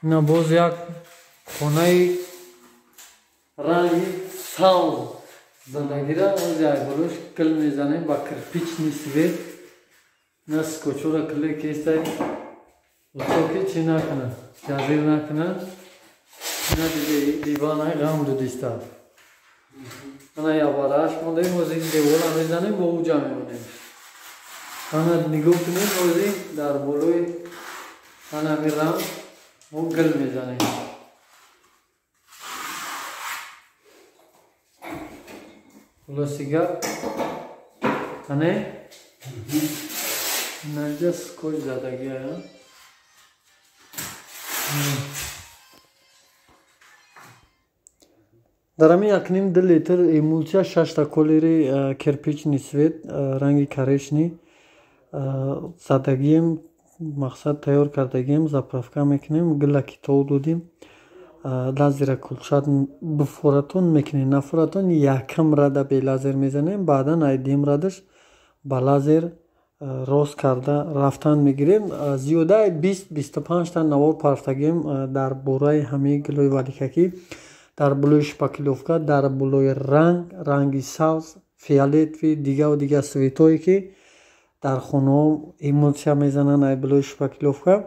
اینا باز یک خونه رنگی ساوز زندگی را از یک بلوش کل میزنیم با کرپیچ نیستی نه سکوچو را کلی کیسته که چی نکنه جزیر نکنه نه دیوانه غم رو دیسته انا یا باراش مونده موزی دیوال هم میزنیم با اوجا میمونیم انا نگاه کنیم موزی در بلوی انا میرم و گل میزنیم خلاصیگه انه نرجس کوچ زدگی ها در امی اکنیم 2 لیتر ایمولچه 6 تا کلری کرپیچ نیسوید رنگی کریشنی زدگیم مقصد تیار کردگیم زپرفکه میکنیم گلکی تو دودیم لازر کلشاد بفورتون میکنیم نفورتون یکم رده به لازر میزنیم بعدا ایدیم ردش با لازر روز کرده رفتن میگیریم زیاده 20-25 تا نوار پرفتگیم در بورای همی گلوی والیککی در بلوی شپاکیلوفکا در بلوی رنگی ساوز فیالت و دیگه سویتوی که در خونه ایمولچیا میزنن ای بلوی شپاکیلوفکا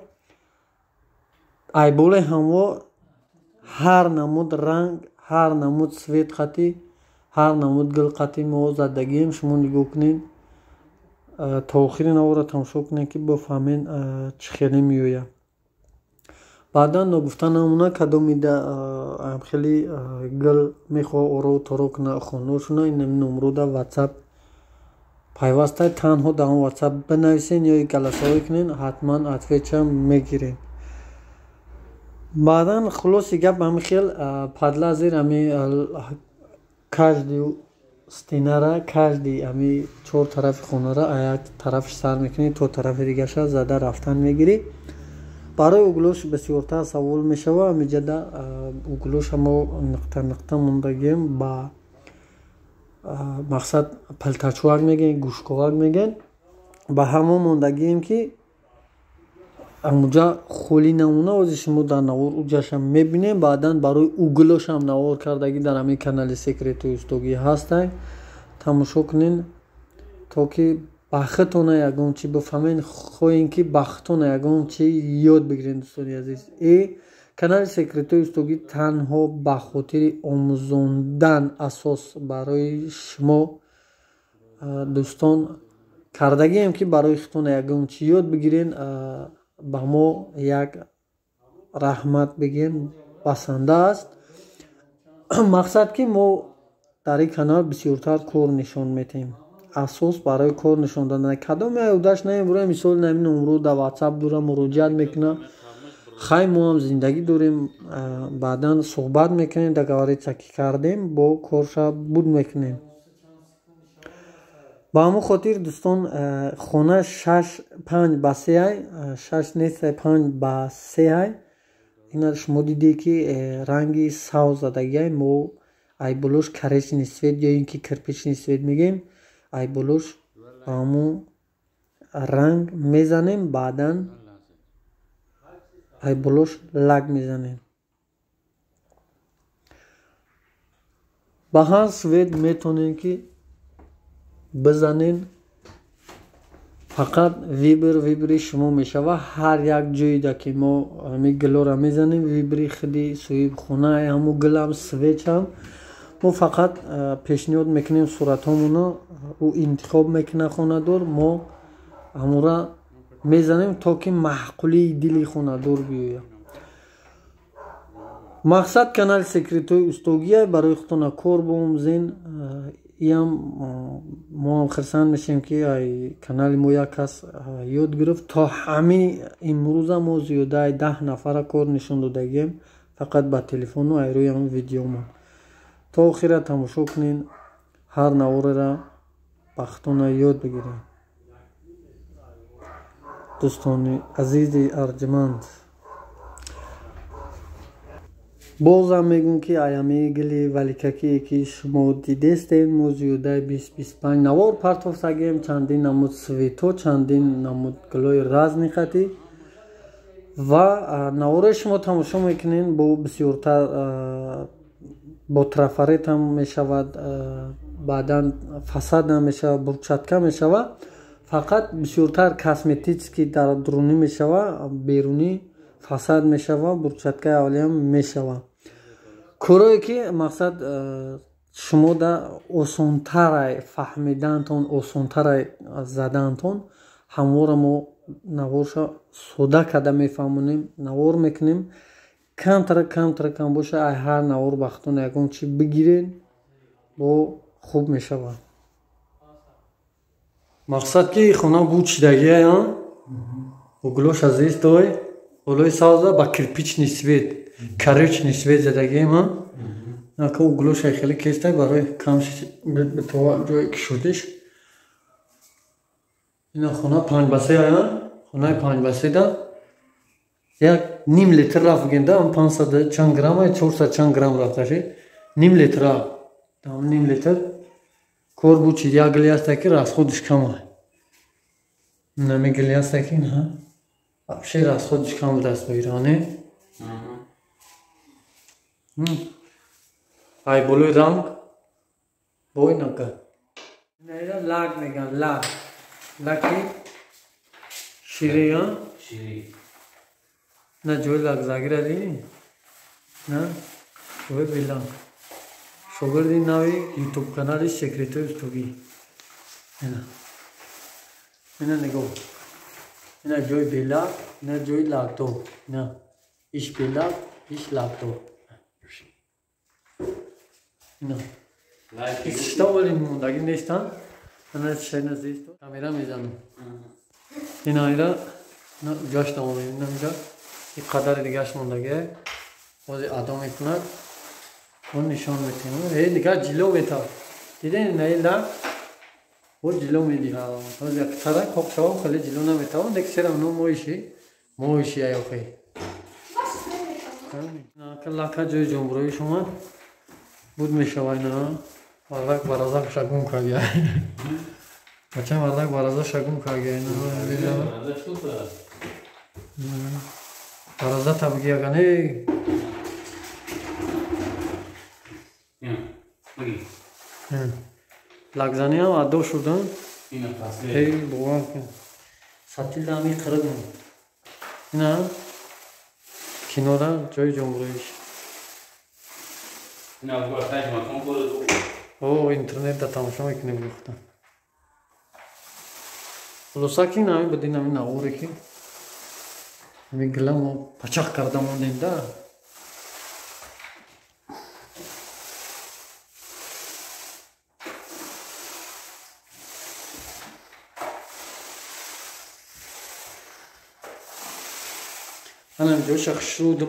ای بلوی همو هر نمود رنگ هر نمود سویت خطی هر نمود گل خطی ما زدگیم شما نگاه کنین تا آخر نوار را تماشا کنین که بفهمین چه خیلی میویه بعدا نگفتن نمونه کدو میده خیلی گل میخواه اورو تارو کنه خونوشونه این نمرو دا واتساپ پیوسته تنها در واتساپ بنویسین یا گلسه کنین حتما اتفیچ هم میگیرین بعدا خلاصی گپ همین خیل پدلا زیر همی کجدی ستینه را کجدی همی 4 طرف خونه را یک طرفش سر میکنی تو طرف دیگه شد زده رفتن میگیری برای اوگلوش بسیارتر سوال میشوه همی جده اوگلوش همو نقطه موندگیم با مقصد پلتچوک میگن گوشکوک میگن با همو موندگیم که اموجا خولی نمونه وزی شما در نوار اوجاش هم میبینیم بعدا برای اوگلوش هم نوار کردگی در همین کانال سیکرت اوستوگی هستن تماشا کنین تا که بختونه یکم چی بفهمین خوین که بختونه یکم چی یاد بگیرین دوستانی عزیز ای کانال سیکرت اوستوگی تنها به خاطر آموزوندن اساس برای شما دوستان کردگی هم که برای خودتون یکم چی یاد بگیرین با ما یک رحمت بگیم بسنده است مقصد که ما در این کانال بسیارتر کار نشان میتیم اساس برای کار نشان دادن کدام ایودش نه برای مثال نمی نمرو در واتساپ داره مراجعت میکنه خیلی ما هم زندگی داریم بعدا صحبت میکنیم در گواری چکی کردیم با کارشا بود میکنیم با همون خاطر دوستان خونه 6-5 با 3 6 نیست 5 با 3 اینا شما دیدی که رنگی ساوز زدگی ما ای بلوش کریش نیسوید یا اینکه کرپیچ نیسوید میگیم ای بلوش با همون رنگ میزنیم بعدا ای بلوش لگ میزنیم با هر سوید میتونین که بزنین فقط ویبری شما میشوه هر یک جایی دا که ما همی گلو را میزنیم ویبری خیلی سوی خونه همو گل هم سویچ هم ما فقط پیشنیاد میکنیم صورت همونو او انتخاب میکنه خونه دور ما همو را میزنیم تا که محقولی دلی خونه دور بیوید مقصد کانال سیکرتوی استوگیه برای خودتون کار بومزین ایم ما هم خرسان میشیم که کانال ما یک کس یاد گرفت تا همین امروز ما زیاده 10 نفر کار نشون دادگیم فقط با تلفن و روی هم ویدیو ما تا آخر تماشا کنین هر نوار را بختون یاد بگیرین دوستان عزیز ارجمند بازم میگم که ایامی گلی والیککی که شما دیدستین موزیوده 20-25 نوار پرتوف سگیم چندین نمود سویتو چندین نمود گلوی راز نخطی ва навораи шумо тамошо мекунед бо бисёртар бо трафарет ҳам мешавад, баъдан фасад ҳам мешавад, бурчатка мешавад. Фақат бисёртар косметически дар дурунӣ мешавад, берунӣ фасад мешавад, бурчатка аввалиям мешавад. корое ки мақсад шумо да осонтарай фаҳмидантон, осонтарай задантон, ҳамвора мо наворша сода карда мефаҳмонем, навор мекунем. камтара кам боша, ай ҳар навор бахтон ягон чи бигиред, бо хуб мешавад. мақсад ки хона буд чидагия углош азизтой олои савза ба кирпичный свет, коричный свет задагием нака углошай хеле кестай барои камши битова ҷое кишудиш. ина хона панҷбасе хонаи панҷбаседа як ним литр рафт генда 500 чанд грамм 400 чанд грамм рафташи ним литра там ним литр кор бучи як гилиастаки расходиш кама нами гилиастаки на вообще расходиш кам даст баиране ай болои ранг бой нака наира лак меган лаки шири на ҷои лакзагира дини на ҷои биланг шогирди нави ютуб канали секретой устуги ина нигоҳ ина ҷои белак ина ҷои лаптоп ина иш белак иш лаптоп ина ишта оли мондаги нестанд ана шайна зисто камера мезанам ина ира гаштам намида ин қадари дигаш мондагия бози адо мекунад он нишон метиҳад дигар ҷило метавад диден наила бо ҷило медиҳад боз як сарак хоқшава хеле ҷило наметавад дек серам но моиши аёхе лака ҷои ҷомбурои шумо буд мешавад на варлак баразак шагун кагия бача варлак бараза шагун кагия бараза табгиягане лакзаниам адо шудан бовар сатилами қирд ина кинора ҷои ҷомбуроиш интернетда тамошо мекунем гуфта хулоса ки нами буди нами наворе ки ми гиламо пачақ карда мондем да анам ҷоша хушруд